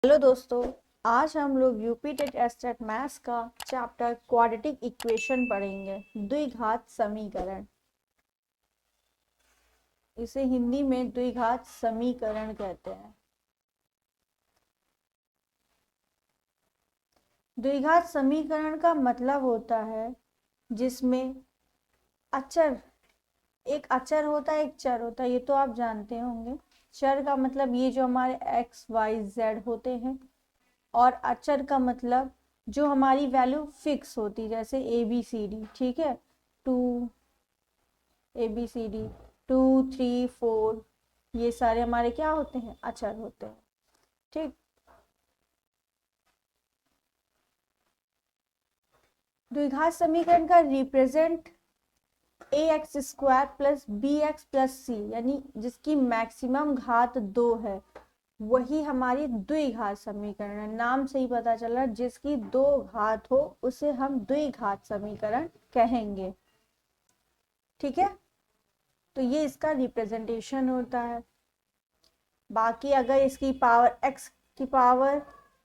Hello दोस्तों, आज हम लोग यूपी टेट एस्टेट मैथ्स का चैप्टर क्वाड्रेटिक इक्वेशन पढ़ेंगे। द्विघात समीकरण, इसे हिंदी में द्विघात समीकरण कहते हैं। द्विघात समीकरण का मतलब होता है जिसमें अचर, एक अचर होता है, एक चर होता है। ये तो आप जानते होंगे। चर का मतलब ये जो हमारे एक्स वाई जेड होते हैं, और अचर का मतलब जो हमारी वैल्यू फिक्स होती, जैसे ए बी सी डी। ठीक है, to A B C D, 2 3 4, ये सारे हमारे क्या होते हैं? अचर होते हैं। ठीक, द्विघात समीकरण का represent a x square plus b x plus c, यानी जिसकी मैक्सिमम घात 2 है, वही हमारी द्विघात समीकरण है। नाम से ही पता चल रहा है, जिसकी 2 घात हो उसे हम द्विघात समीकरण कहेंगे। ठीक है, तो ये इसका रिप्रेजेंटेशन होता है। बाकी अगर इसकी पावर x की पावर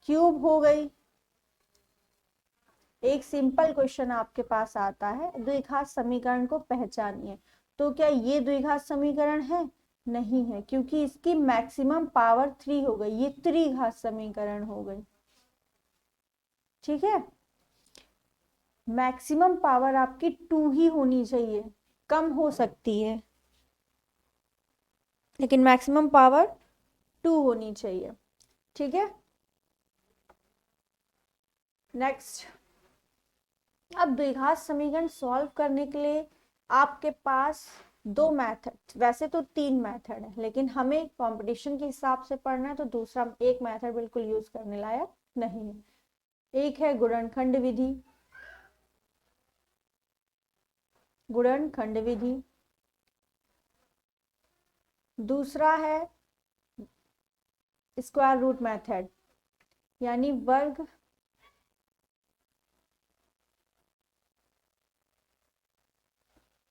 क्यूब हो गई, एक सिंपल क्वेश्चन आपके पास आता है, द्विघात समीकरण को पहचानिए, तो क्या ये द्विघात समीकरण है? नहीं है, क्योंकि इसकी मैक्सिमम पावर 3 हो गई, ये त्रिघात समीकरण हो गई। ठीक है, मैक्सिमम पावर आपकी 2 ही होनी चाहिए, कम हो सकती है लेकिन मैक्सिमम पावर 2 होनी चाहिए। ठीक है, नेक्स्ट। अब द्विघात समीकरण सॉल्व करने के लिए आपके पास 2 मेथड, वैसे तो 3 मेथड है, लेकिन हमें कंपटीशन के हिसाब से पढ़ना है, तो दूसरा एक मेथड बिल्कुल यूज करने लायक नहीं है। एक है गुणनखंड विधि, गुणनखंड विधि। दूसरा है स्क्वायर रूट मेथड, यानी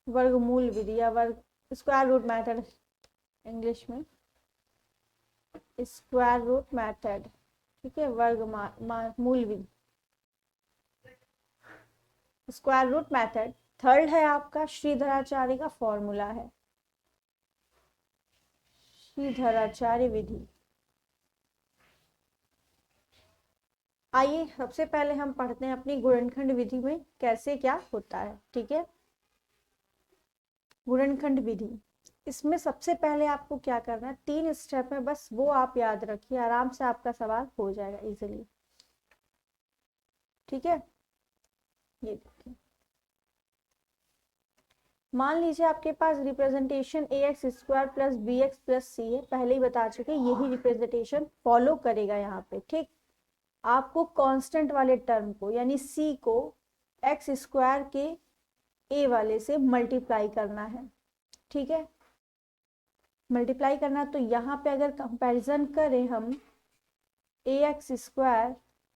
वर्गमूल विधि, या स्क्वायर रूट मेथड इंग्लिश में, स्क्वायर रूट मेथड। ठीक है, वर्गमूल विधि, स्क्वायर रूट मेथड। थर्ड है आपका श्रीधराचार्य का फॉर्मूला है, श्रीधराचार्य विधि। आइए सबसे पहले हम पढ़ते हैं अपनी गुणनखंड विधि में कैसे क्या होता है। ठीक है, गुणनखंड विधि, इसमें सबसे पहले आपको क्या करना है, 3 स्टेप है, बस वो आप याद रखिए, आराम से आपका सवाल हो जाएगा इजीली। ठीक है, ये देखिए, मान लीजिए आपके पास representation a x square plus b x plus c है। पहले ही बता चुके, यही रिप्रेजेंटेशन फॉलो करेगा यहाँ पे। ठीक, आपको कांस्टेंट वाले टर्म को, यानी सी को एक्स स्क्वायर के ए वाले से मल्टीप्लाई करना है। ठीक है, मल्टीप्लाई करना, तो यहाँ पे अगर कंपैरिजन करें हम, ए x square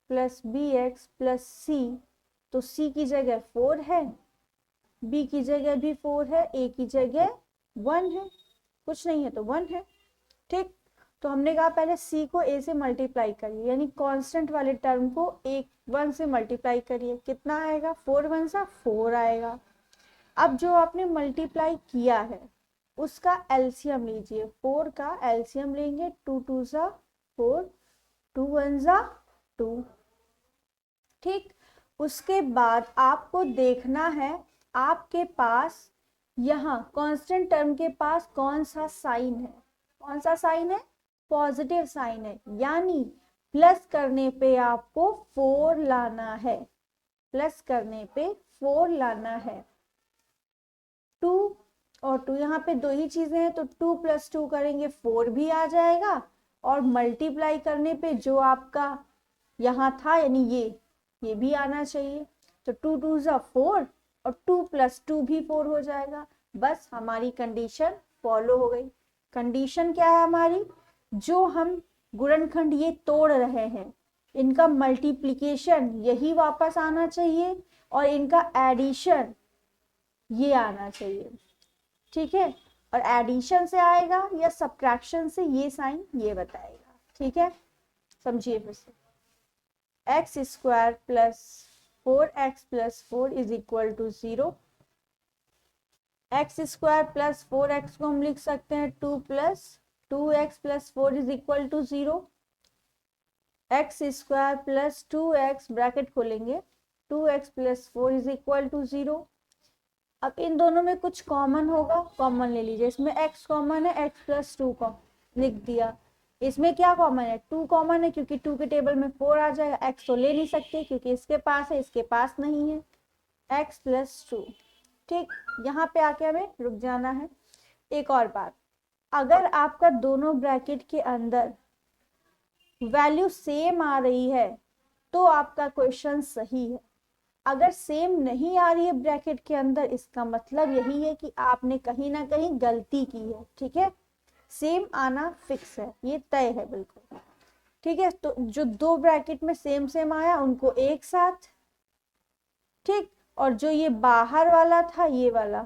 plus b x plus सी, तो सी की जगह 4 है, बी की जगह भी 4 है, ए की जगह 1 है, कुछ नहीं है तो 1 है। ठीक, तो हमने कहा पहले सी को ए से मल्टीप्लाई करिए, यानी कांस्टेंट वाले टर्म को एक 1 से मल्टीप्लाई करिए। कितना आएगा? 4 1 सा 4 आएगा। अब जो आपने मल्टीप्लाई किया है उसका एलसीएम लीजिए, 4 का एलसीएम लेंगे, 2 2 सा 4, 2 1 सा 2। ठीक, उसके बाद आपको देखना है आपके पास यहाँ कांस्टेंट टर्म के पास कौन सा साइन है। कौन सा साइन है? पॉजिटिव साइन है, यानी प्लस करने पे आपको 4 लाना है, प्लस करने पे 4 लाना है। 2 और 2, यहाँ पे 2 ही चीजें हैं, तो 2 + 2 करेंगे 4 भी आ जाएगा, और मल्टीप्लाई करने पे जो आपका यहाँ था, यानी ये भी आना चाहिए, तो 2 2 सा 4, और 2 + 2 भी 4 हो जाएगा। बस हमारी कंडीशन फॉलो हो गई। कंडीशन क्या है हमारी? जो हम गुणनखंड ये तोड़ रहे हैं, इनका मल्टीप्लिकेशन यही वापस आना चाहिए, और इनका एडिशन ये आना चाहिए। ठीक है, और एडिशन से आएगा या सब्ट्रैक्शन से, ये साइन ये बताएगा। ठीक है, समझिए फिर से, x square plus 4x plus 4 is equal to 0। X square plus 4x को हम लिख सकते हैं 2 plus 2x plus 4 is equal to 0। X square plus 2x bracket खोलेंगे 2x plus 4 is equal to 0। अब इन दोनों में कुछ कॉमन होगा, कॉमन ले लीजिए। इसमें x कॉमन है, x प्लस 2 को लिख दिया। इसमें क्या कॉमन है, 2 कॉमन है क्योंकि 2 के टेबल में 4 आ जाएगा। x तो ले नहीं सकते क्योंकि इसके पास है, इसके पास नहीं है। x प्लस 2, ठीक। यहाँ पे आके हमें रुक जाना है। एक और बात, अगर आपका दोनों ब्रैकेट के अंदर वैल्यू सेम आ रही है तो आपका क्वेश्चन सही है। अगर सेम नहीं आ रही है ब्रैकेट के अंदर, इसका मतलब यही है कि आपने कहीं ना कहीं गलती की है, ठीक है। सेम आना फिक्स है, ये तय है बिल्कुल, ठीक है। तो जो दो ब्रैकेट में सेम सेम आया उनको एक साथ, ठीक। और जो ये बाहर वाला था ये वाला,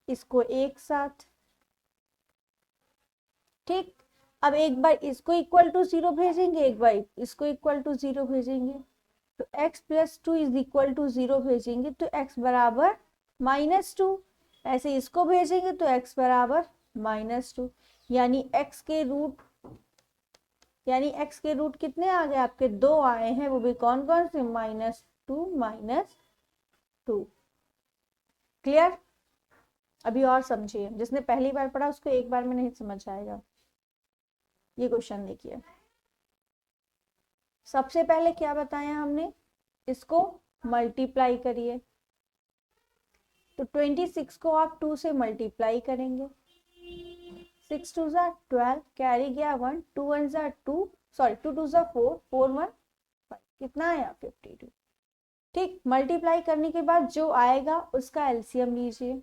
इसको एक साथ, ठीक। अब एक बार इसको इक्वल टू 0 भेजेंगे, एक बार इसको इक्वल टू 0 भेजेंगे, तो x plus 2 is equal to 0 भेजेंगे तो x बराबर -2। ऐसे इसको भेजेंगे तो x बराबर -2, यानी x के रूट कितने आ गए आपके, 2 आए हैं। वो भी कौन कौन से, -2 -2। क्लियर। अभी और समझिए, जिसने पहली बार पढ़ा उसको एक बार में नहीं समझ आएगा। ये क्वेश्चन देखिए, सबसे पहले क्या बताया हमने, इसको मल्टीप्लाई करिए। तो 26 को आप 2 से मल्टीप्लाई करेंगे, 6 2 ज़ा 12, कैरी गया 1, 2 1 ज़ा 2, सॉरी 2 2 ज़ा 4, 4 1 5, कितना आया 52, ठीक। मल्टीप्लाई करने के बाद जो आएगा उसका एलसीएम लीजिए,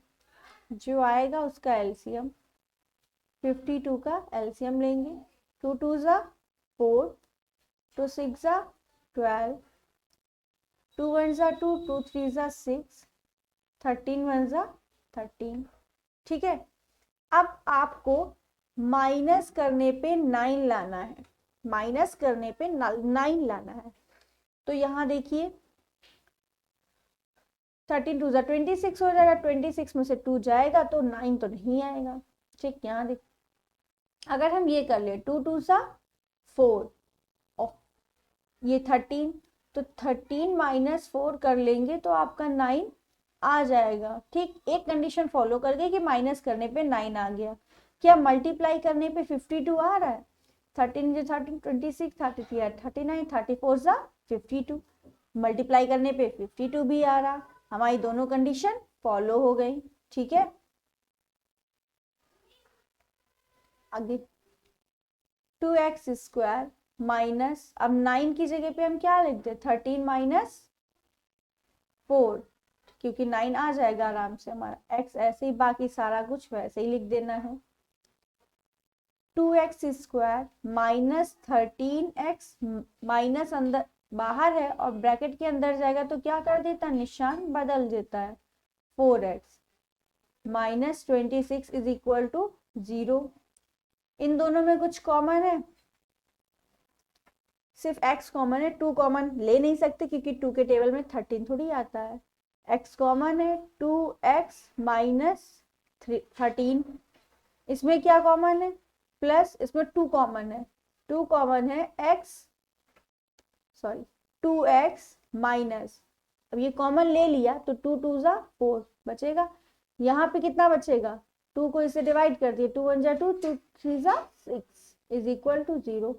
जो आएगा उसका एलसीएम, 52 का एलसीएम लेंगे। 2 2 ज़ा 4, 2 6 ज़ा 12, 2 1 ज़ा 2, 2 3 ज़ा 6, 13 1 ज़ा 13, ठीक है। अब आपको माइनस करने पे 9 लाना है, माइनस करने पे 9 लाना है। तो यहाँ देखिए 13 2 ज़ा 26 हो जाएगा, 26 में से 2 जाएगा तो 9 तो नहीं आएगा, ठीक। यहाँ देख, अगर हम ये कर ले 2 2 ज़ा 4 और ये 13, तो 13 माइनस 4 कर लेंगे तो आपका 9 आ जाएगा, ठीक। एक कंडीशन फॉलो करके कि माइनस करने पे 9 आ गया। क्या मल्टीप्लाई करने पे 52 आ रहा है, 13 जो 13 26, 33 39, 34 ज़ा 52, मल्टीप्लाई करने पे 52 भी आ रहा। हमारी दोनों कंडीशन फॉलो हो गई, ठीक है। आगे 2x स्क्वायर माइनस, अब 9 की जगह पे हम क्या लिख दे, 13 माइनस 4, क्योंकि 9 आ जाएगा आराम से हमारा। x ऐसे ही, बाकी सारा कुछ वैसे ही लिख देना है। 2x square minus 13x, minus अंदर बाहर है और ब्रैकेट के अंदर जाएगा तो क्या कर देता है, निशान बदल देता है, 4x minus 26 is equal to 0। इन दोनों में कुछ कॉमन है, सिर्फ x कॉमन है, 2 कॉमन ले नहीं सकते क्योंकि 2 के टेबल में 13 थोड़ी आता है। x कॉमन है, 2x माइनस 13, इसमें क्या कॉमन है, प्लस इसमें 2 कॉमन है, 2 कॉमन है x, सॉरी 2x माइनस, अब ये कॉमन ले लिया तो 2 2 ज़ा 4 बचेगा। यहाँ पे कितना बचेगा, 2 को इससे डिवाइड कर दिए, 2 1 ज़ा 2, 2 3 ज़ा 6 इज इक्वल टू 0।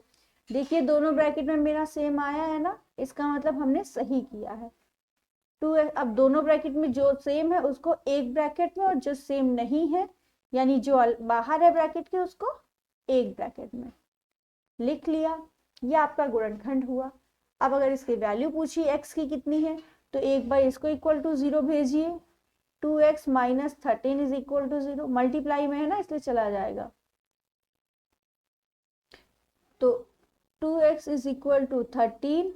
देखिए दोनों ब्रैकेट में मेरा सेम आया है ना, इसका मतलब हमने सही किया है। 2, अब दोनों ब्रैकेट में जो सेम है उसको एक ब्रैकेट में, और जो सेम नहीं है यानी जो बाहर है ब्रैकेट के उसको एक ब्रैकेट में लिख लिया। ये आपका गुणनखंड हुआ। अब अगर इसकी वैल्यू पूछी x की कितनी है तो एक बार इसको इक्वल टू 0 भेजिए, 2x minus 13 is equal to 0, multiply में है ना इसलिए चला जाएगा। तो 2x is equal to 13,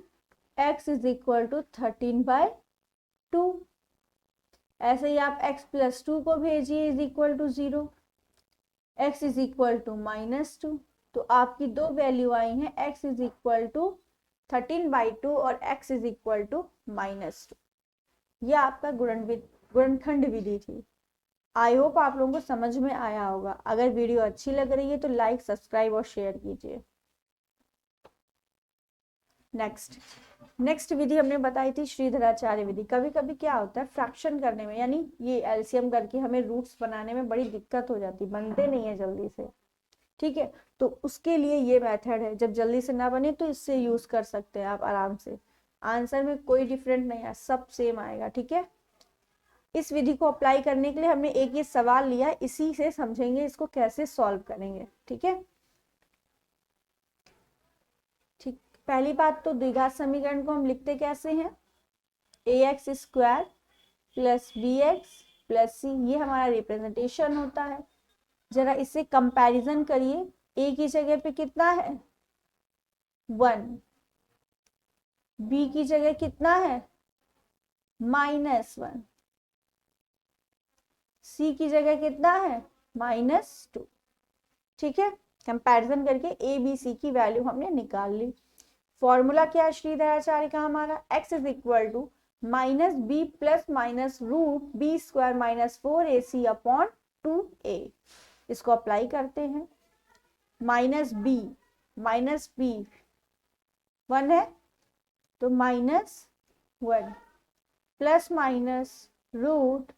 x is equal to 13/2। ऐसे ही आप x प्लस 2 को भेजिए is equal to 0, x is equal to -2, तो आपकी दो वैल्यू आई हैं, x इज इक्वल टू 13/2 और x इज इक्वल टू -2। यह आपका गुणनखंड विधि थी। आई होप आप लोगों को समझ में आया होगा। अगर वीडियो अच्छी लग रही है तो लाइक, सब्सक्राइब और शेयर कीजिए। नेक्स्ट विधि हमने बताई थी श्रीधराचार्य विधि। कभी कभी क्या होता है फ्रैक्शन करने में, यानी ये एलसीएम करके हमें रूट्स बनाने में बड़ी दिक्कत हो जाती, बनते नहीं है जल्दी से, ठीक है। तो उसके लिए ये मेथड है, जब जल्दी से ना बने तो इससे यूज कर सकते हैं आप आराम से। आंसर में कोई डिफरेंट नहीं है, सब सेम आएगा, ठीक है। इस विधि को अप्लाई करने के लिए हमने एक ये सवाल लिया, इसी से समझेंगे इसको कैसे सॉल्व करेंगे, ठीक है। ठीक, पहली बात तो द्विघात समीकरण को हम लिखते कैसे हैं, ax square plus bx plus c, ये हमारा रिप्रेजेंटेशन होता है। जरा इससे कंपैरिजन करिए, a की जगह पे कितना है 1, b की जगह कितना है -1, c की जगह कितना है -2, ठीक है। कंपैरिजन करके a b c की वैल्यू हमने निकाल ली। फॉर्मूला क्या है श्रीधराचार्य का हमारा, x is equal to -b plus minus root b square minus 4ac upon 2a। इसको अप्लाई करते हैं, -b 1 है तो -1 plus minus root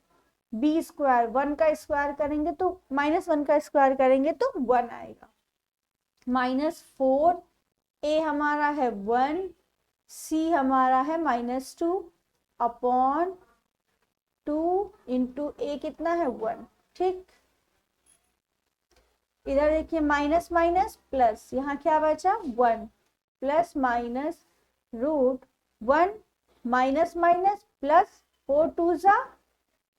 b square, 1 का स्क्वायर करेंगे तो -1 का स्क्वायर करेंगे तो 1 आएगा, -4 a हमारा है 1, c हमारा है -2 अपॉन 2 इंटू a कितना है 1, ठीक। इधर देखिए माइनस माइनस प्लस, यहाँ क्या बचा 1 plus minus root 1 minus minus plus 4 2 जा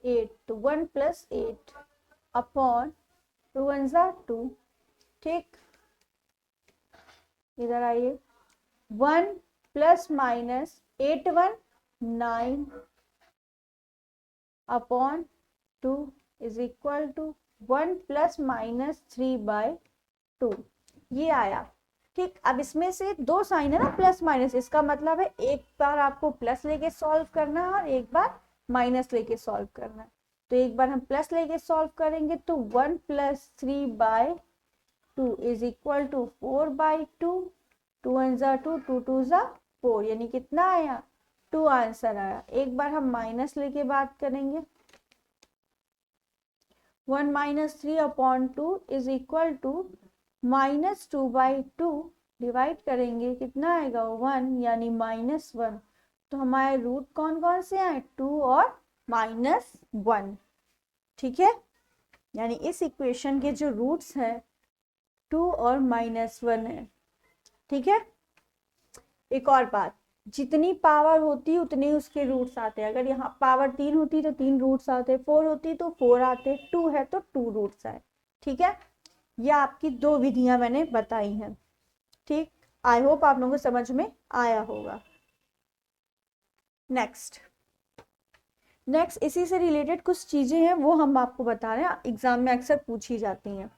8, तो 1 प्लस 8 अपॉन 2 1 जा 2, ठीक। इधर आइए 1 plus minus 8 1 9 upon 2 is equal to 1 plus minus 3/2, ये आया, ठीक। अब इसमें से दो साइन है ना प्लस माइनस, इसका मतलब है एक बार आपको प्लस लेके सॉल्व करना है और एक बार माइनस लेके सॉल्व करना है। तो एक बार हम प्लस लेके सॉल्व करेंगे तो 1 प्लस 3/2 इज इक्वल टू 4/2, 2 1 जा 2, 2 2 जा 4, यानी कितना आया 2 आंसर आया। एक बार हम माइनस लेके बात करेंगे, 1 minus 3 upon 2 is equal to -2/2, divide करेंगे कितना आएगा 1, यानी -1। तो हमारे रूट कौन कौन से आए 2 और -1, ठीक है। यानी इस इक्वेशन के जो रूट्स हैं 2 और -1 है, ठीक है। एक और बात, जितनी पावर होती है उतने उसके रूट्स आते हैं। अगर यहाँ पावर 3 होती तो 3 रूट्स आते, 4 होती तो 4 आते, 2 है तो 2 रूट्स आए, ठीक है। ये आपकी दो विधियां मैंने बताई हैं, ठीक। आई होप आप लोगों को समझ में आया होगा। नेक्स्ट इसी से रिलेटेड कुछ चीजें हैं वो हम आपको बता रहे हैं, एग्जाम में अक्सर पूछी जाती हैं।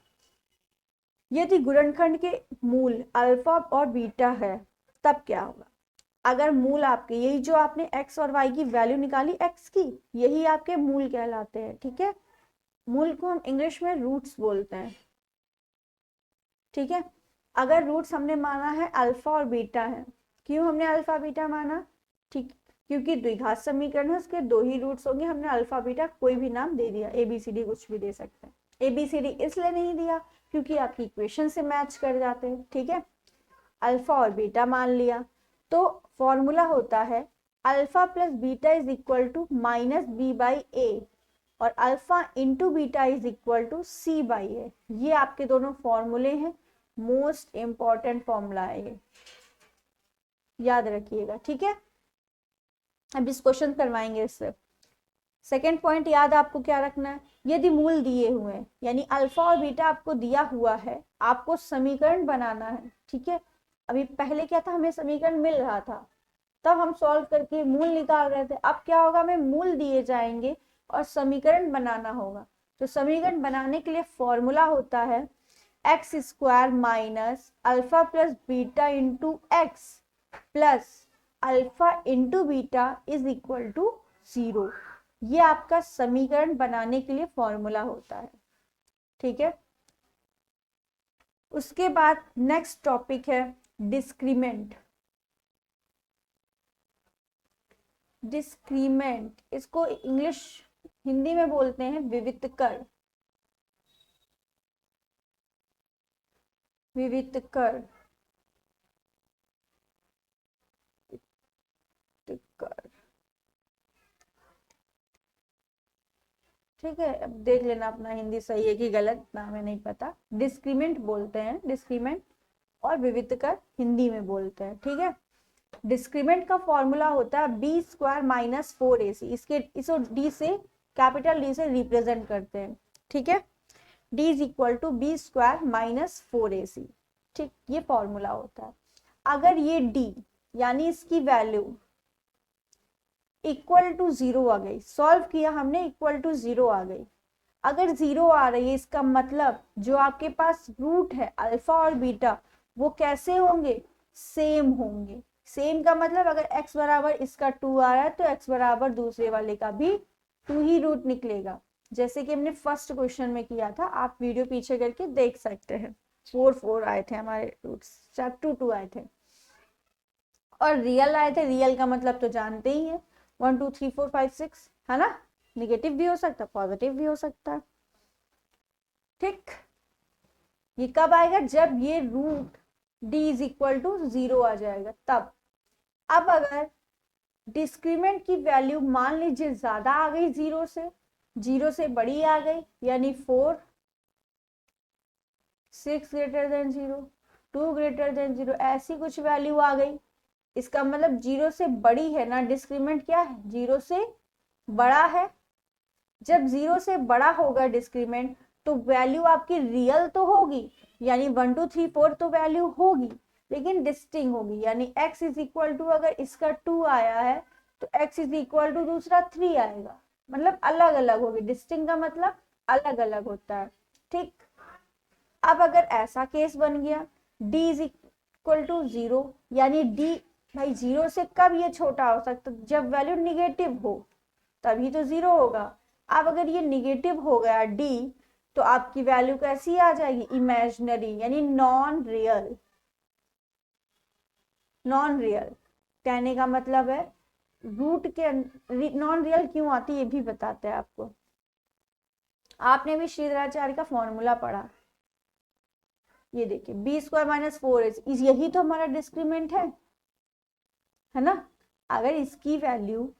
यदि गुणनखंड के मूल अल्फा और बीटा है तब क्या होगा। अगर मूल आपके, यही जो आपने x और y की वैल्यू निकाली x की, यही आपके मूल कहलाते हैं, ठीक है। मूल को हम इंग्लिश में रूट्स बोलते हैं, ठीक है। अगर रूट्स हमने माना है अल्फा और बीटा है, क्यों हमने अल्फा बीटा माना, ठीक, क्योंकि द्विघात समीकरण है उसके दो ही रूट्स होंगे, हमने अल्फा बीटा कोई भी नाम दे दिया, ABCD कुछ भी दे सकते हैं। ABCD इसलिए नहीं दिया क्योंकि आपकी इक्वेशन से मैच कर जाते हैं, ठीक है। अल्फा और बीटा मान लिया तो फॉर्मूला होता है alpha plus beta is equal to -b/a और alpha into beta is equal to c/a। ये आपके दोनों फॉर्मूले हैं, मोस्ट इंपॉर्टेंट फॉर्मूला है ये, याद रखिएगा, ठीक है। अब इस क्वेश्चन करवाएंगे इससे। सेकेंड पॉइंट याद आपको क्या रखना है, यदि मूल दिए हुए हैं यानी अल्फा और बीटा आपको दिया हुआ है, आपको समीकरण बनाना है, ठीक है। अभी पहले क्या था, हमें समीकरण मिल रहा था तब हम सॉल्व करके मूल निकाल रहे थे। अब क्या होगा, हमें मूल दिए जाएंगे और समीकरण बनाना होगा। तो समीकरण बनाने के लिए फॉर्मूला होता है x square minus alpha plus beta into x plus alpha into beta is equal to 0। ये आपका समीकरण बनाने के लिए फॉर्मूला होता है, ठीक है। उसके बाद नेक्स्ट टॉपिक है डिस्क्रीमेंट। डिस्क्रीमेंट इसको इंग्लिश हिंदी में बोलते हैं विवितकर। विवितकर ठीक है, अब देख लेना अपना हिंदी सही है कि गलत, ना हमें नहीं पता। डिस्क्रीमेंट बोलते हैं, डिस्क्रीमेंट, और विवितकर हिंदी में बोलते हैं, ठीक है। डिस्क्रीमेंट का फॉर्मूला होता है बी स्क्वायर माइनस 4ac। इसको डी से, कैपिटल डी से रिप्रेजेंट करते हैं, ठीक है। D is equal to B square minus 4ac, ठीक, ये फॉर्मूला होता है। अगर ये डी यानी इसकी वैल्यू इक्वल टू 0 आ गई, सॉल्व किया हमने, इक्वल टू 0 आ गई। अगर 0 आ रही है इसका मतलब जो आपके पास रूट है अल्फा और बीटा वो कैसे होंगे, सेम होंगे। सेम का मतलब अगर x बराबर इसका 2 आ रहा है तो x बराबर दूसरे वाले का भी 2 ही रूट निकलेगा, जैसे कि हमने फर्स्ट क्वेश्चन में किया था। आप वीडियो पीछे करके देख सकते हैं। 4 आए थे हमारे रूट्स, 2 आए थे, और रियल आए थे। रियल का मतलब तो जानते ही है, 1 2 3 4 5 6, है ना। निगेटिव भी हो सकता है, पॉजिटिव भी हो सकता है, ठीक। ये कब आएगा, जब ये root d is equal to 0 आ जाएगा तब। अब अगर डिस्क्रीमेंट की वैल्यू मान लीजिए ज्यादा आ गई, 0 से बड़ी आ गई, यानी 4, 6 ग्रेटर देन 0, 2 ग्रेटर देन 0, ऐसी कुछ वैल्यू आ गई, इसका मतलब 0 से बड़ी है ना। डिस्क्रीमेंट क्या है, 0 से बड़ा है। जब 0 से बड़ा होगा डिस्क्रीमेंट तो वैल्यू आपकी रियल तो होगी, यानी 1 2 3 4 तो वैल्यू होगी, लेकिन डिस्टिंग होगी। यानी x इज इक्वल टू, अगर इसका 2 आया है तो x इज इक्वल टू दूसरा 3 आएगा, मतलब अलग अलग होगी। डिस्टिंग का मतलब अलग अलग होता है, ठीक। अब अगर ऐसा केस बन गया d इज इक्वल टू 0, यानी d भाई 0 से कब ये छोटा हो सकता, जब वैल्यू निगेटिव हो तभी तो 0 होगा। अब अगर ये निगेटिव हो गया d तो आपकी वैल्यू कैसी आ जाएगी, इमेजिनरी, यानी नॉन रियल। नॉन रियल कहने का मतलब है रूट के नॉन रियल क्यों आती है ये भी बताते हैं आपको। आपने भी श्रीधराचार्य का फॉर्मूला पढ़ा, ये देखिए बी स्क्वायर माइनस 4ac, यही तो हमारा डिस्क्रीमेंट है ना। अगर इसकी वैल्यू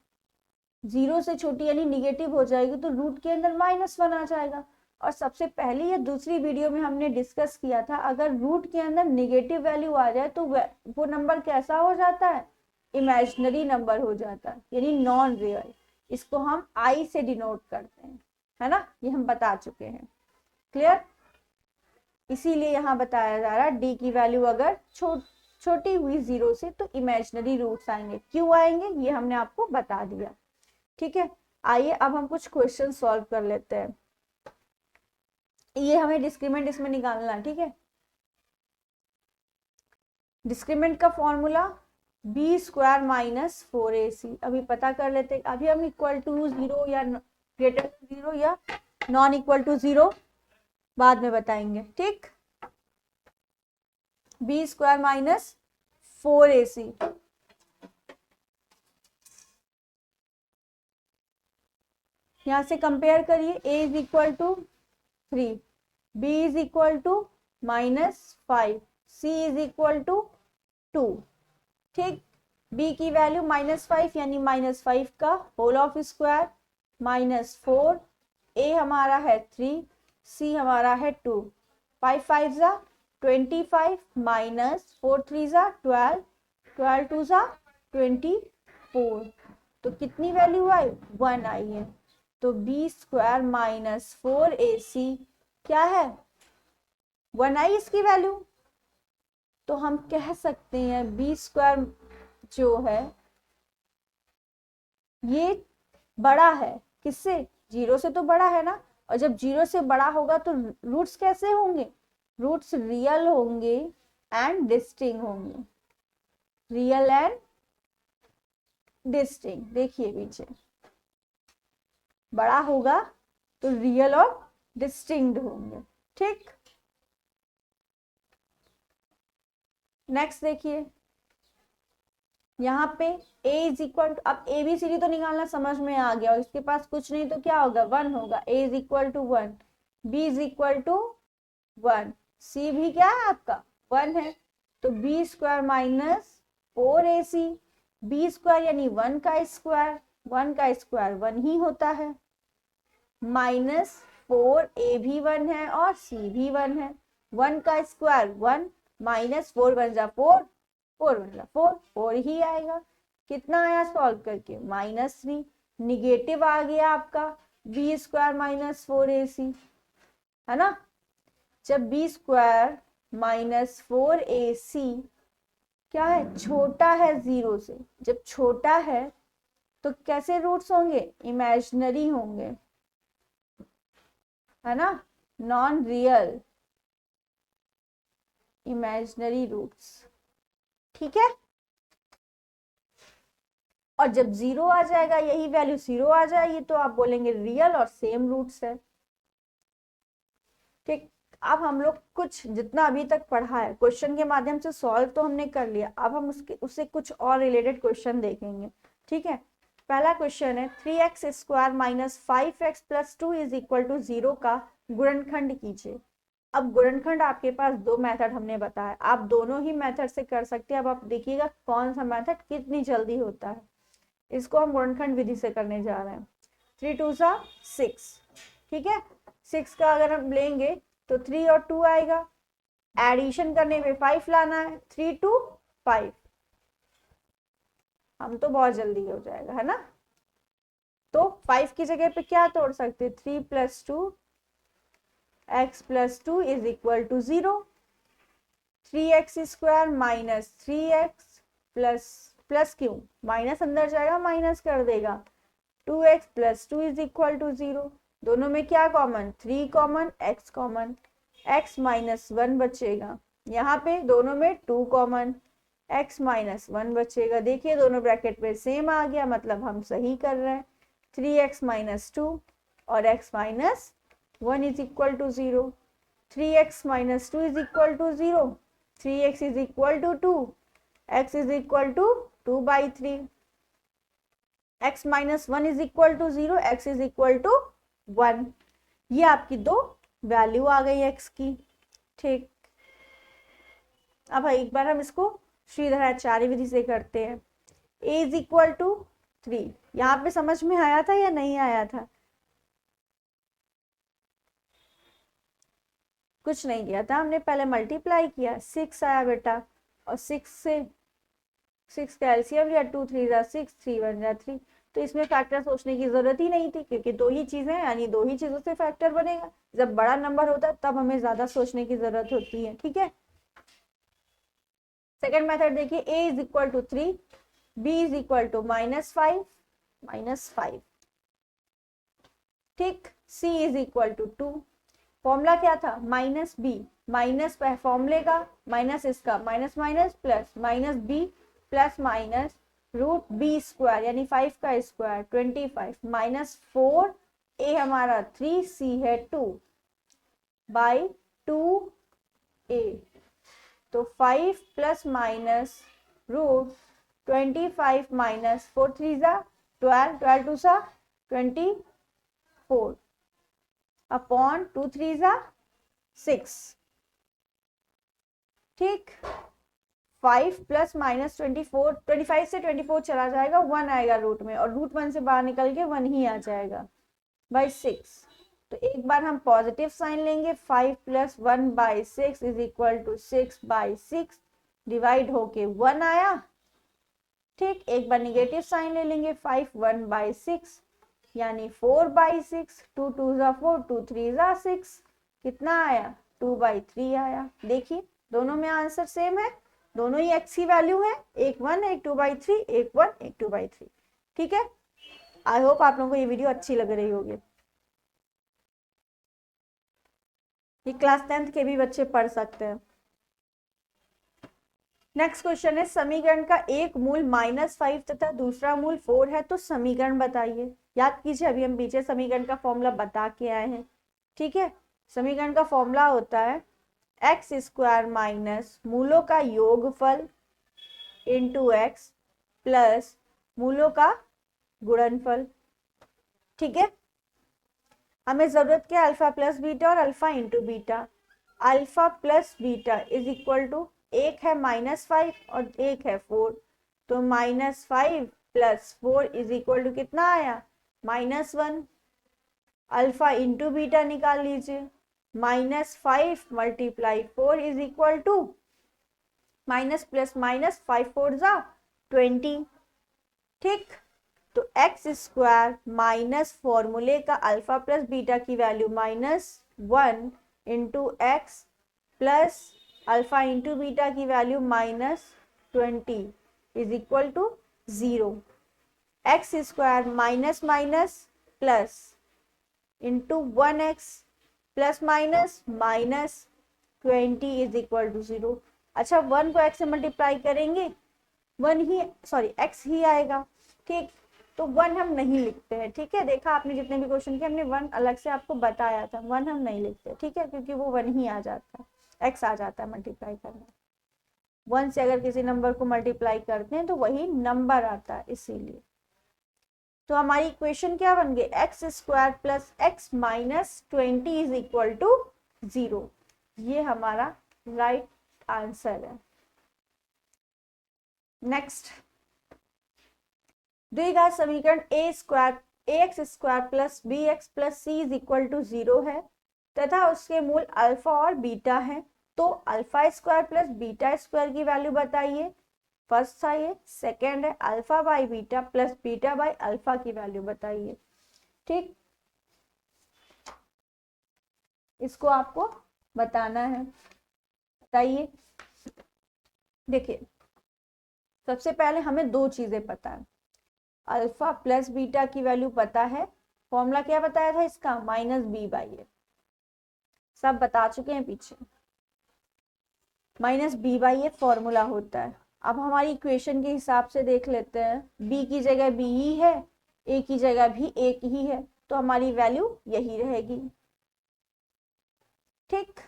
0 से छोटी यानी निगेटिव हो जाएगी तो रूट के अंदर -1 आ जाएगा। और सबसे पहले या दूसरी वीडियो में हमने डिस्कस किया था, अगर रूट के अंदर निगेटिव वैल्यू आ जाए तो वो नंबर कैसा हो जाता है, इमेजिनरी नंबर हो जाता है, यानी नॉन रियल। इसको हम आई से डिनोट करते हैं, है ना, ये हम बता चुके हैं, क्लियर। इसीलिए यहाँ बताया जा रहा है डी की वैल्यू अगर छोटी हुई 0 से तो इमेजिनरी रूट्स आएंगे। क्यों आएंगे ये हमने आपको बता दिया, ठीक है। आइए अब हम कुछ क्वेश्चन सॉल्व कर लेते हैं। ये हमें डिस्क्रीमेंट इसमें निकालना है, ठीक है। डिस्क्रीमेंट का formula B square minus 4ac। अभी पता कर लेते हैं, अभी हम इक्वल टू 0 या ग्रेटर 0 या नॉन इक्वल टू 0 बाद में बताएंगे, ठीक। बी स्क्वायर माइनस 4ac, यहां से कंपेयर करिए, a is equal to 3, b is equal to -5, c is equal to 2, ठीक। b की वैल्यू -5 यानी -5 का होल ऑफ स्क्वायर, -4, a हमारा है 3, c हमारा है 2, 5 5 जा 25, -4 3 जा 12, 12 2 जा 24, तो कितनी वैल्यू आई, 1 आई है। तो बी स्क्वायर माइनस 4ac क्या है, 1 आई इसकी वैल्यू। तो हम कह सकते हैं बी स्क्वायर जो है ये बड़ा है किससे, 0 से तो बड़ा है ना। और जब 0 से बड़ा होगा तो रूट्स कैसे होंगे, रूट्स रियल होंगे एंड डिस्टिंग होंगे, रियल एंड डिस्टिंग। देखिए पीछे बड़ा होगा तो रियल और डिस्टिंक्ट होंगे। ठीक, नेक्स्ट देखिए यहाँ पे a इज इक्वल टू, अब ABCD तो निकालना समझ में आ गया, और इसके पास कुछ नहीं तो क्या होगा, 1 होगा। a is equal to 1, b is equal to 1, c भी क्या है आपका 1 है, तो b square minus 4ac, b square यानी 1 का स्क्वायर, 1 का स्क्वायर 1 ही होता है, माइनस 4a भी 1 है और c भी 1 है, 1 का स्क्वायर 1, माइनस 4 1 जा 4, 4 1 जा 4, 4 ही आएगा। कितना आया सॉल्व करके, -3, निगेटिव आ गया आपका b स्क्वायर माइनस 4ac, है ना। जब b स्क्वायर माइनस 4ac क्या है, छोटा है 0 से, जब छोटा है तो कैसे रूट्स होंगे, इमेजिनरी होंगे, है ना, नॉन रियल, इमेजिनरी रूट्स। ठीक है, और जब 0 आ जाएगा, यही वैल्यू 0 आ जाएगी तो आप बोलेंगे रियल और सेम रूट्स है। ठीक, अब हम लोग कुछ जितना अभी तक पढ़ा है क्वेश्चन के माध्यम से सॉल्व तो हमने कर लिया, अब हम उससे कुछ और रिलेटेड क्वेश्चन देखेंगे। ठीक है, पहला क्वेश्चन है 3x square minus 5x plus 2 is equal to 0 का गुणनखंड कीजिए। अब गुणनखंड आपके पास दो मेथड हमने बताया, आप दोनों ही मेथड से कर सकते हैं। अब आप देखिएगा कौन सा मेथड कितनी जल्दी होता है। इसको हम गुणनखंड विधि से करने जा रहे हैं। 3 2 6, ठीक है, 6 का अगर हम लेंगे तो 3 और 2 आएगा, एडिशन करने पे 5 लाना है, 3 2 5, हम तो बहुत जल्दी हो जाएगा, है ना। तो 5 की जगह पे क्या तोड़ सकते, 3 + 2 x + 2 is equal to 0, 3x square minus 3x plus क्यों, माइनस अंदर जाएगा माइनस कर देगा, 2x + 2 इज इक्वल टू 0, दोनों में क्या common, 3 common, x common, x -1 बचेगा, यहाँ पे दोनों में 2 कॉमन, x -1 बचेगा। देखिए दोनों ब्रैकेट में सेम आ गया, मतलब हम सही कर रहे हैं। 3x - 2 और x -1 is equal to 0, 3x - 2 is equal to 0, 3x is equal to 2, x is equal to 2/3, x -1 is equal to 0, x is equal to 1। ये आपकी दो वैल्यू आ गई x की। ठीक, अब एक बार हम इसको श्रीधराचार्य विधि से करते हैं। a इज इक्वल टू 3, यहाँ पे समझ में आया था या नहीं आया था, कुछ नहीं किया था हमने, पहले मल्टीप्लाई किया, 6 आया बेटा, और 6 से 6 का एलसीएम लिया, 2 3 जा 6, 3 1 जा 3, तो इसमें फैक्टर सोचने की जरूरत ही नहीं थी, क्योंकि दो ही चीजें हैं, यानी दो ही चीजों से फैक्टर बनेगा। जब बड़ा नंबर होता है तब हमें ज्यादा सोचने की जरूरत होती है। ठीक है, सेकेंड मेथड देखिए, a is equal to 3, b is equal to -5, ठीक, c is equal to 2, formula क्या था, -b, माइनस फॉर्मूले का, माइनस इसका, minus minus plus, -b plus minus √b square यानी 5 का स्क्वायर 25, -4, a हमारा 3, c है 2 बाई 2a, तो 5 प्लस माइनस √25 माइनस 4 3 जा 12, 12 2 सा 24 अपॉन 2 3 जा 6। ठीक, 5 प्लस माइनस 24, 25 से 24 चला जाएगा, 1 आएगा रूट में, और √1 से बाहर निकल के 1 ही आ जाएगा बाई 6। तो एक बार हम पॉजिटिव साइन लेंगे, 5 + 1/6 इज इक्वल टू 6/6, डिवाइड होके 1 आया। ठीक, एक बार निगेटिव साइन ले लेंगे, 5 1/6 यानी 4/6, 2 2 जा 4, 2 3 जा 6, कितना आया 2/3 आया। देखिए दोनों में आंसर सेम है, दोनों ही x की वैल्यू है, एक 1 एक 2/3, एक 1 एक 2/3। ठीक है, आई होप आप लोगों को ये वीडियो अच्छी लग रही होगी। ये क्लास 10th के भी बच्चे पढ़ सकते हैं। नेक्स्ट क्वेश्चन है, समीकरण का एक मूल -5 तथा दूसरा मूल 4 है तो समीकरण बताइए। याद कीजिए, अभी हम पीछे समीकरण का फॉर्मूला बता के आए हैं। ठीक है, समीकरण का फॉर्मूला होता है एक्स स्क्वायर माइनस मूलों का योगफल इंटू एक्स प्लस मूलों का गुणनफल। ठीक है, हमें जरूरत क्या है, अल्फा प्लस बीटा और alpha into beta. Alpha plus beta is equal to, एक है -5 और एक है 4, तो -5 प्लस 4 इज इक्वल टू कितना आया, -1। अल्फा इंटू बीटा निकाल लीजिए, -5 multiply 4 is equal to minus plus minus 5 4 जा 20। ठीक, तो एक्स स्क्वायर माइनस फॉर्मूले का अल्फा प्लस बीटा की value -1 into x plus alpha into beta की value -20 is equal to 0। X square minus minus plus into 1x plus minus -20 is equal to 0। अच्छा, 1 को x से मल्टीप्लाई करेंगे 1 ही, sorry x ही आएगा। ठीक, तो 1 हम नहीं लिखते हैं। ठीक है, देखा आपने जितने भी क्वेश्चन किए, हमने 1 अलग से आपको बताया था, 1 हम नहीं लिखते। ठीक है, क्योंकि वो 1 ही आ जाता है, x आ जाता है मल्टीप्लाई करना। 1 से अगर किसी नंबर को मल्टीप्लाई करते हैं तो वही नंबर आता है, इसीलिए। तो हमारी इक्वेशन क्या बन गई, x square plus x minus 20 is equal to 0। ये हमारा राइट आंसर है। नेक्स्ट, द्विघात समीकरण a square x square plus b x plus c is equal to 0 है तथा उसके मूल अल्फा और बीटा है, तो alpha square plus beta square की वैल्यू बताइए। फर्स्ट था ये, सेकेंड है alpha by beta plus beta by alpha की वैल्यू बताइए। ठीक, इसको आपको बताना है, बताइए। देखिए, सबसे पहले हमें दो चीजें पता है, अल्फा प्लस बीटा की वैल्यू पता है, फॉर्मूला क्या बताया था इसका, -b/a, सब बता चुके हैं पीछे। -b/a फॉर्मूला होता है। अब हमारी इक्वेशन के हिसाब से देख लेते हैं, b की जगह b ही है, a की जगह भी एक ही है, तो हमारी वैल्यू यही रहेगी। ठीक,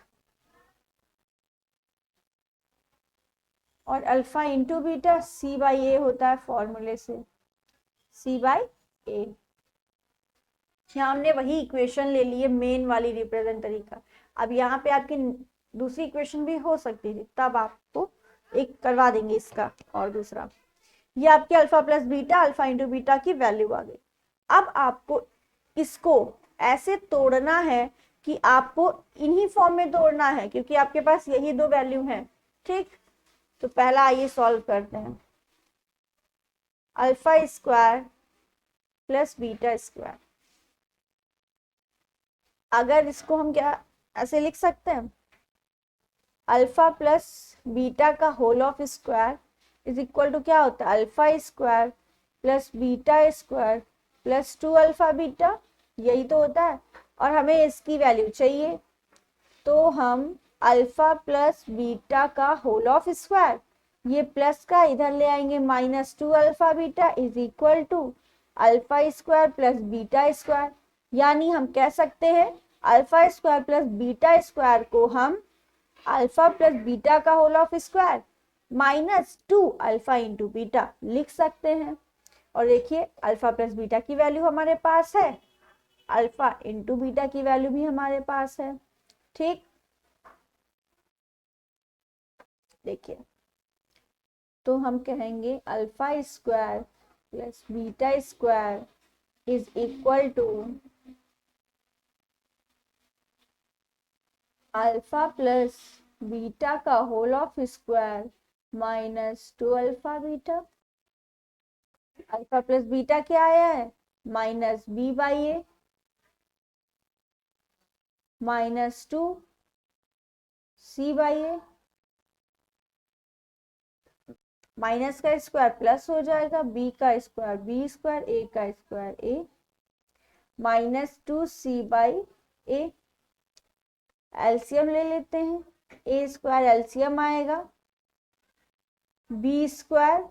और अल्फा इंटू बीटा c/a होता है फॉर्मूले से, c/a। यहाँ हमने वही इक्वेशन ले ली है, मेन वाली रिप्रेजेंट तरीका। अब यहाँ पे आपकी दूसरी इक्वेशन भी हो सकती थी, तब आपको एक करवा देंगे इसका और दूसरा। ये आपके alpha plus beta, alpha into beta की वैल्यू आ गई। अब आपको इसको ऐसे तोड़ना है कि आपको इन्हीं फॉर्म में तोड़ना है, क्योंकि आपके पास यही दो वैल्यू हैं। ठीक, तो पहला आइए सॉल्व करते हैं। Alpha square plus beta square, अगर इसको हम क्या ऐसे लिख सकते हैं, अल्फा प्लस बीटा का whole of square is equal to क्या होता है, alpha square plus beta square plus 2 alpha beta, यही तो होता है। और हमें इसकी वैल्यू चाहिए, तो हम अल्फा प्लस बीटा का होल ऑफ स्क्वायर, ये प्लस का इधर ले आएंगे, -2 alpha beta is equal to alpha square plus beta square. यानी हम कह सकते हैं alpha square plus beta square को हम अल्फा प्लस बीटा का whole of square -2 alpha into beta लिख सकते हैं। और देखिए, अल्फा प्लस बीटा की वैल्यू हमारे पास है, अल्फा इंटू बीटा की वैल्यू भी हमारे पास है। ठीक, देखिए, तो हम कहेंगे alpha square plus beta square is equal to alpha plus beta का whole of square -2 alpha beta. Alpha plus beta क्या आया है, -b/a -2 c/a, माइनस का स्क्वायर प्लस हो जाएगा, b का स्क्वायर b स्क्वायर, a का स्क्वायर a, -2 c/a। एलसीएम ले लेते हैं, ए स्क्वायर एलसीएम आएगा बी स्क्वायर,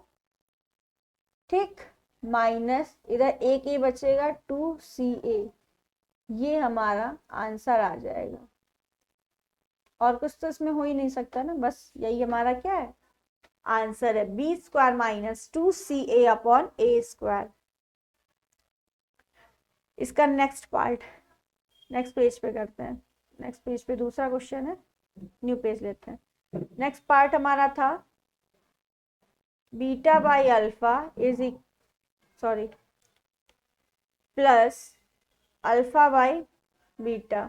ठीक, माइनस इधर एक ए बचेगा 2ca, ये हमारा आंसर आ जाएगा। और कुछ तो इसमें हो ही नहीं सकता ना, बस यही हमारा क्या है आंसर है, b square minus 2ca upon a square. इसका नेक्स्ट पार्ट नेक्स्ट पेज पे करते हैं। नेक्स्ट पेज पे दूसरा क्वेश्चन है, न्यू पेज लेते हैं। नेक्स्ट पार्ट हमारा था beta by alpha is sorry plus alpha by beta,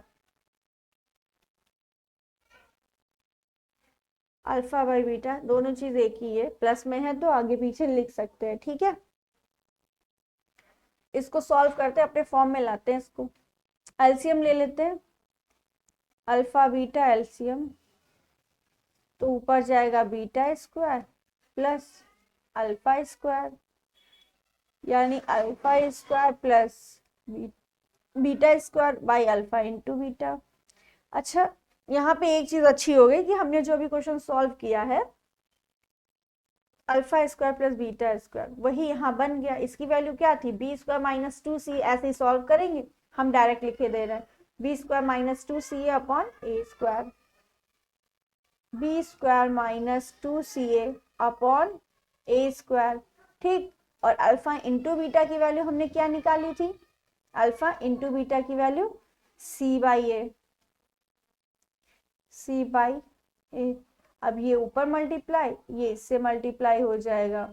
alpha by beta दोनों चीज एक ही है, प्लस में है तो आगे पीछे लिख सकते हैं, ठीक है। इसको सॉल्व करते हैं, अपने फॉर्म में लाते हैं इसको। एलसीएम ले लेते हैं, अल्फा बीटा एलसीएम, तो ऊपर जाएगा beta square plus alpha square, यानी alpha square plus beta square by alpha into beta. अच्छा, यहाँ पे एक चीज अच्छी हो गई कि हमने जो अभी क्वेश्चन सॉल्व किया है alpha square plus beta square, वही यहाँ बन गया। इसकी वैल्यू क्या थी, बी स्क्वायर माइनस 2c, ऐसे ही सॉल्व करेंगे, हम डायरेक्ट लिखे दे रहे हैं b square minus 2ca upon a square, b square minus 2ca upon a square, ठीक। और अल्फा इंटू बीटा की वैल्यू हमने क्या निकाली थी, अल्फा इंटू बीटा की value c by a, c by a. अब ये ऊपर मल्टीप्लाई, ये इससे मल्टीप्लाई हो जाएगा,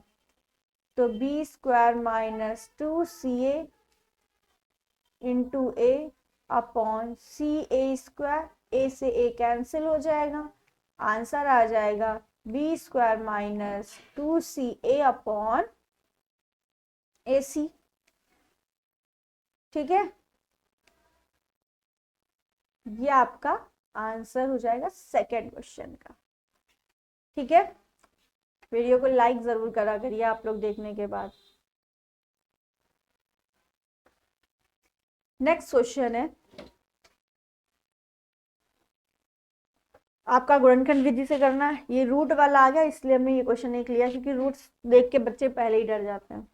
तो b square minus 2ca into a upon c a square, ए से ए कैंसिल हो जाएगा, आंसर आ जाएगा b square minus 2ca upon a c, ठीक है। ये आपका आंसर हो जाएगा सेकेंड क्वेश्चन का, ठीक है। वीडियो को लाइक जरूर करा करिए आप लोग देखने के बाद। नेक्स्ट क्वेश्चन है आपका गुणनखंड विधि से करना है। ये रूट वाला आ गया इसलिए हमने ये क्वेश्चन नहीं लिया, क्योंकि रूट्स देख के बच्चे पहले ही डर जाते हैं।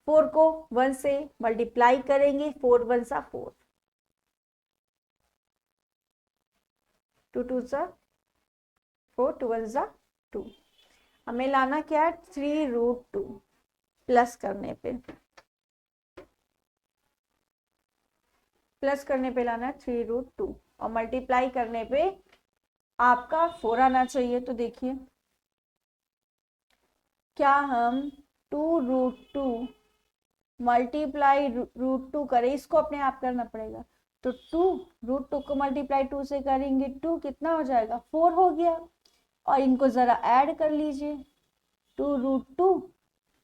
4 को 1 से मल्टीप्लाई करेंगे, 4 1 सा 4, 2 2 सा 4, 2 1 सा 2। हमें लाना क्या है 3√2, प्लस करने पे लाना है 3√2 और मल्टीप्लाई करने पे आपका 4 आना चाहिए। तो देखिए क्या हम 2√2 मल्टीप्लाई √2 करें, इसको अपने आप करना पड़ेगा। तो 2√2 को मल्टीप्लाई 2 से करेंगे, 2 कितना हो जाएगा 4 हो गया, और इनको जरा ऐड कर लीजिए, 2√2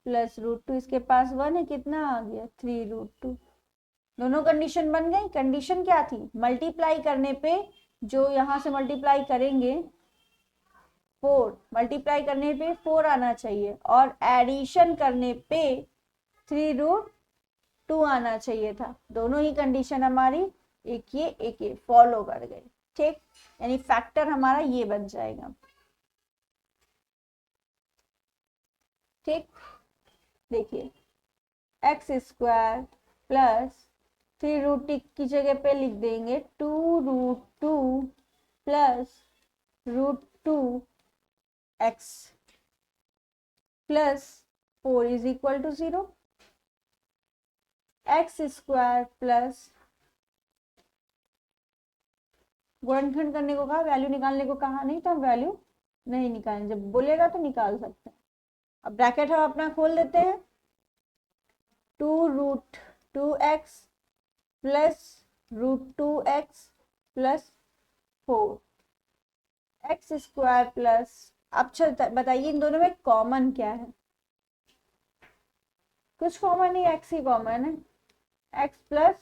प्लस √2, इसके पास 1 है, कितना आ गया 3√2। दोनों कंडीशन बन गई। कंडीशन क्या थी, मल्टीप्लाई करने पे जो यहाँ से मल्टीप्लाई करेंगे 4, मल्टीप्लाई करने पे 4 आना चाहिए, और एडिशन करने पे 3√2 आना चाहिए था। दोनों ही कंडीशन हमारी एक ये फॉलो कर गई, ठीक। यानी फैक्टर हमारा ये बन जाएगा, ठीक। देखिए एक्स स्क्वायर प्लस 3√2 की जगह पे लिख देंगे 2√2 plus √2 x plus 4 is equal to 0। X square plus गुणनखंड करने को कहा, वैल्यू निकालने को कहा नहीं, तो हम वैल्यू नहीं निकालें, जब बोलेगा तो निकाल सकते हैं। अब ब्रैकेट हम अपना खोल देते हैं, 2√2x plus √2x plus 4 x square plus, अब बताइए इन दोनों में कॉमन क्या है, कुछ कॉमन नहीं, एक्स ही कॉमन है, एक्स प्लस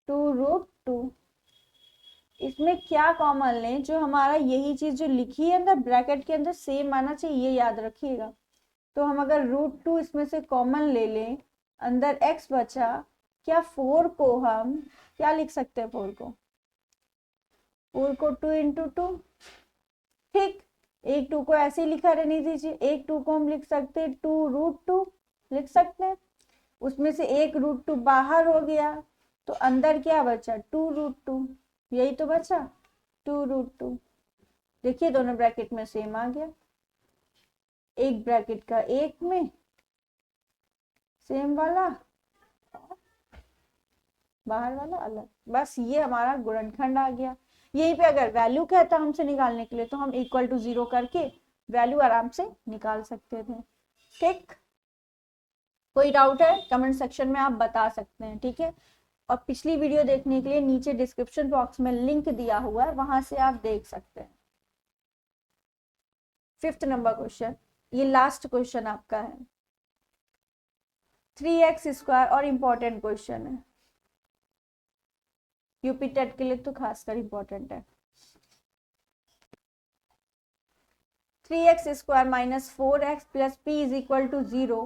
2√2। इसमें क्या कॉमन लें, जो हमारा यही चीज जो लिखी है अंदर ब्रैकेट के अंदर सेम आना चाहिए, ये याद रखिएगा। तो हम अगर √2 इसमें से कॉमन ले लें, अंदर x बचा, क्या 4 को हम क्या लिख सकते हैं, 4 को 4 को 2 इंटू 2, ठीक। एक 2 को ऐसे ही लिखा रहने दीजिए, एक 2 को हम लिख सकते हैं 2√2 लिख सकते हैं, उसमें से एक √2 बाहर हो गया तो अंदर क्या बचा 2√2, यही तो बचा 2√2। देखिए दोनों ब्रैकेट में सेम आ गया, एक ब्रैकेट का एक में सेम वाला, बाहर वाला अलग, बस ये हमारा गुणनखंड आ गया। यहीं पे अगर वैल्यू कहता हमसे निकालने के लिए तो हम इक्वल टू 0 करके वैल्यू आराम से निकाल सकते थे, ठीक। कोई डाउट है कमेंट सेक्शन में आप बता सकते हैं, ठीक है। और पिछली वीडियो देखने के लिए नीचे डिस्क्रिप्शन बॉक्स में लिंक दिया हुआ है, वहां से आप देख सकते हैं। 5th नंबर क्वेश्चन, ये लास्ट क्वेश्चन आपका है, 3x² और इम्पोर्टेंट क्वेश्चन है, यूपी टेट के लिए तो खासकर इम्पोर्टेंट है। 3x² minus 4x plus p is equal to 0,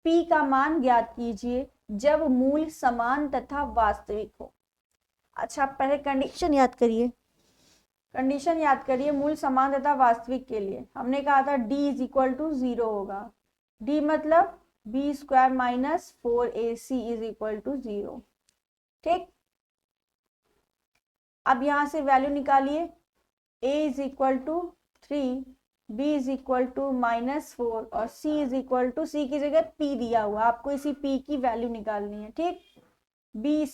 p का मान ज्ञात कीजिए जब मूल समान तथा वास्तविक हो। अच्छा, पहले कंडीशन याद करिए, कंडीशन याद करिए मूल समान तथा वास्तविक के लिए हमने कहा था d इज इक्वल टू 0 होगा, d मतलब b² minus 4ac is equal to 0, ठीक। अब यहां से वैल्यू निकालिए, a is equal to 3, b is equal to -4 और c is equal to, c की जगह p दिया हुआ, आपको इसी p की वैल्यू निकालनी है, ठीक। b²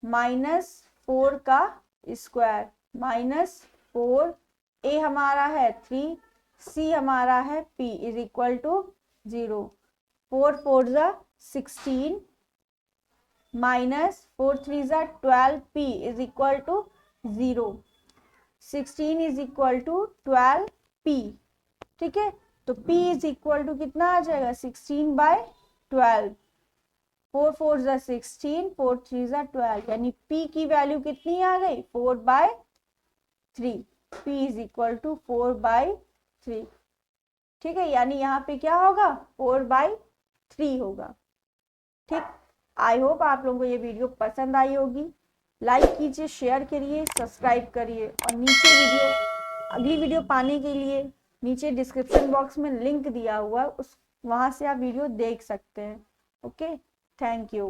-4 का स्क्वायर -4, a हमारा है 3, c हमारा है p इज इक्वल टू 0, 4 4 जा 16 -4 3 जा 12, p is equal to 0, 16 is equal to 12p, ठीक है। तो p इज इक्वल टू कितना आ जाएगा 16/12, 4 4 जा 16, 4 3 जा 12, यानी p की वैल्यू कितनी आ गई 4/3, p इज इक्वल टू 4/3, ठीक है। यानी यहाँ पे क्या होगा 4/3 होगा, ठीक। आई होप आप लोगों को ये वीडियो पसंद आई होगी, लाइक कीजिए, शेयर करिए, सब्सक्राइब करिए और नीचे अगली वीडियो पाने के लिए नीचे डिस्क्रिप्शन बॉक्स में लिंक दिया हुआ है, उस वहां से आप वीडियो देख सकते हैं। Okay, thank you.